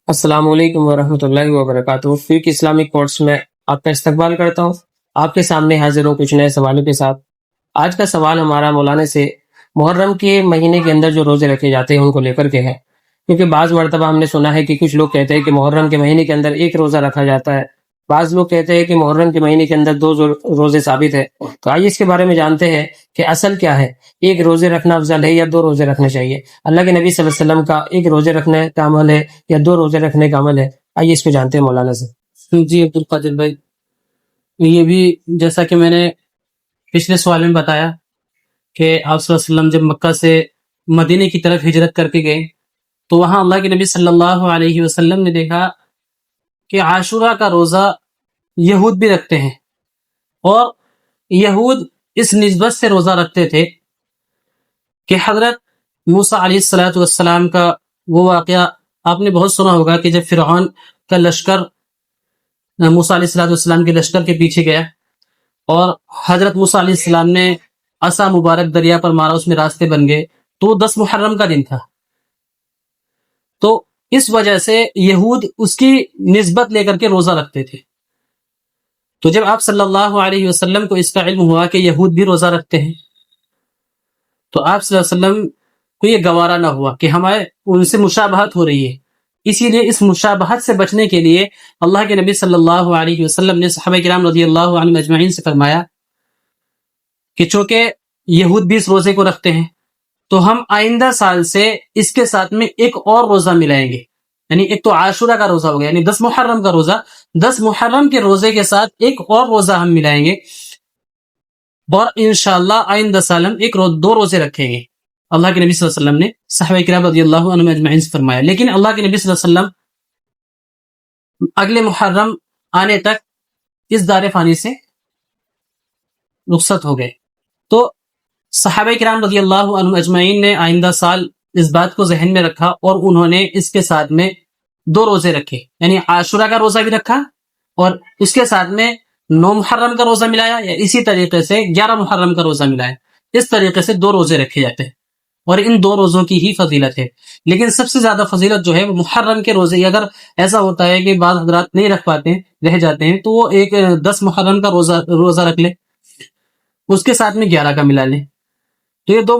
السلام علیکم ورحمۃ اللہ وبرکاتہ۔ فیق اسلامک کورس میں آپ کا استقبال کرتا ہوں۔ آپ کے سامنے حاضر ہوں کچھ نئے سوالوں کے ساتھ۔ آج کا سوال ہمارا مولانا سے محرم کے مہینے کے اندر جو روزے رکھے جاتے ہیں ان کو لے کر کے ہے، کیونکہ بعض مرتبہ ہم نے سنا ہے کہ کچھ لوگ کہتے ہیں کہ محرم کے مہینے کے اندر ایک روزہ رکھا جاتا ہے، بعض لوگ کہتے ہیں کہ محرم کے مہینے کے اندر دو روزے ثابت ہے۔ تو آئیے اس کے بارے میں جانتے ہیں کہ اصل کیا ہے، ایک روزے رکھنا افضل ہے یا دو روزے رکھنے چاہیے؟ اللہ کے نبی صلی اللہ علیہ وسلم کا ایک روزے رکھنے کا عمل ہے یا دو روزے رکھنے کا عمل ہے؟ آئیے اس کو جانتے ہیں مولانا سے۔ جی عبد القادر بھائی، یہ بھی جیسا کہ میں نے پچھلے سوال میں بتایا کہ آپ صلی اللہ علیہ وسلم جب مکہ سے مدینے کی طرف ہجرت کر کے گئے تو وہاں اللہ کے نبی صلی اللہ علیہ وسلم نے دیکھا کہ عاشورہ کا روزہ یہود بھی رکھتے ہیں، اور یہود اس نسبت سے روزہ رکھتے تھے کہ حضرت موسیٰ علیہ السلام کا وہ واقعہ آپ نے بہت سنا ہوگا کہ جب فرعون کا لشکر موسیٰ علیہ السلام کے لشکر کے پیچھے گیا اور حضرت موسیٰ علیہ السلام نے عصا مبارک دریا پر مارا، اس میں راستے بن گئے، تو 10 محرم کا دن تھا۔ تو اس وجہ سے یہود اس کی نسبت لے کر کے روزہ رکھتے تھے۔ تو جب آپ صلی اللہ علیہ وسلم کو اس کا علم ہوا کہ یہود بھی روزہ رکھتے ہیں، تو آپ صلی اللہ علیہ وسلم کو یہ گوارا نہ ہوا کہ ہمارے ان سے مشابہت ہو رہی ہے، اسی لیے اس مشابہت سے بچنے کے لیے اللہ کے نبی صلی اللہ علیہ وسلم نے صحابہ کرام رضی اللہ عنہم اجمعین سے فرمایا کہ چونکہ یہود بھی اس روزے کو رکھتے ہیں تو ہم آئندہ سال سے اس کے ساتھ میں ایک اور روزہ ملائیں گے، یعنی ایک تو عاشورہ کا روزہ ہو گیا، یعنی 10 محرم کا روزہ، 10 محرم کے روزے کے ساتھ ایک اور روزہ ہم ملائیں گے، اور انشاءاللہ آئندہ سال ہم دو روزے رکھیں گے۔ اللہ کے نبی صلی اللہ علیہ وسلم نے صحابہ کرام رضی اللہ عنہم اجمعین سے فرمایا، لیکن اللہ کے نبی صلی اللہ علیہ وسلم اگلے محرم آنے تک اس دار فانی سے رخصت ہو گئے۔ تو صحابہ کرام رضی اللہ عنہم اجمعین نے آئندہ سال اس بات کو ذہن میں رکھا اور انہوں نے اس کے ساتھ میں 2 روزے رکھے، یعنی عاشورہ کا روزہ بھی رکھا اور اس کے ساتھ میں 9 محرم کا روزہ ملایا، یا اسی طریقے سے 11 محرم کا روزہ ملایا۔ اس طریقے سے 2 روزے رکھے جاتے ہیں، اور ان 2 روزوں کی ہی فضیلت ہے۔ لیکن سب سے زیادہ فضیلت جو ہے وہ محرم کے روزے، اگر ایسا ہوتا ہے کہ بعض حضرات نہیں رکھ پاتے ہیں، رہ جاتے ہیں، تو وہ ایک 10 محرم کا روزہ رکھ لے، اس کے ساتھ میں 11 کا ملا لیں۔ تو یہ 2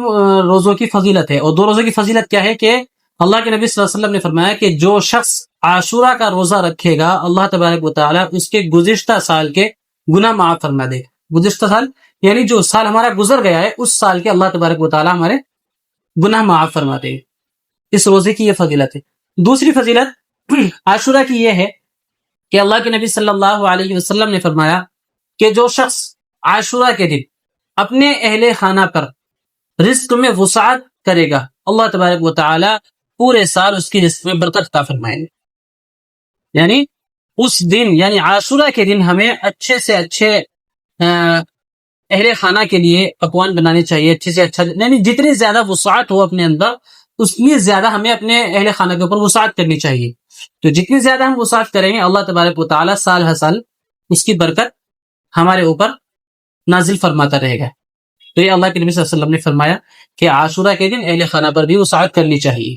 روزوں کی فضیلت ہے۔ اور 2 روزوں کی فضیلت کیا ہے کہ اللہ کے نبی صلی اللہ علیہ وسلم نے فرمایا کہ جو شخص عاشورہ کا روزہ رکھے گا اللہ تبارک و تعالیٰ اس کے گزشتہ سال کے گناہ معاف فرما دے گا۔ گزشتہ سال یعنی جو سال ہمارا گزر گیا ہے اس سال کے اللہ تبارک و تعالیٰ ہمارے گناہ معاف فرما دے گا۔ اس روزے کی یہ فضیلت ہے۔ دوسری فضیلت عاشورہ کی یہ ہے کہ اللہ کے نبی صلی اللہ علیہ وسلم نے فرمایا کہ جو شخص عاشورہ کے دن اپنے اہل خانہ پر رزق میں وسعت کرے گا اللہ تبارک و تعالی پورے سال اس کی رزق میں برکت عطا فرمائے گا۔ یعنی اس دن، یعنی عاشورہ کے دن ہمیں اچھے سے اچھے اہل خانہ کے لیے پکوان بنانے چاہیے، اچھے سے اچھا، یعنی جتنی زیادہ وسعت ہو اپنے اندر اتنی زیادہ ہمیں اپنے اہل خانہ کے اوپر وسعت کرنی چاہیے۔ تو جتنی زیادہ ہم وسعت کریں گے اللہ تبارک و تعالی سال ہر سال اس کی برکت ہمارے اوپر نازل فرماتا رہے گا۔ تو یہ اللہ کے نبی صلی اللہ علیہ وسلم نے فرمایا کہ عاشورہ کے دن اہل خانہ پر بھی وسعت کرنی چاہیے۔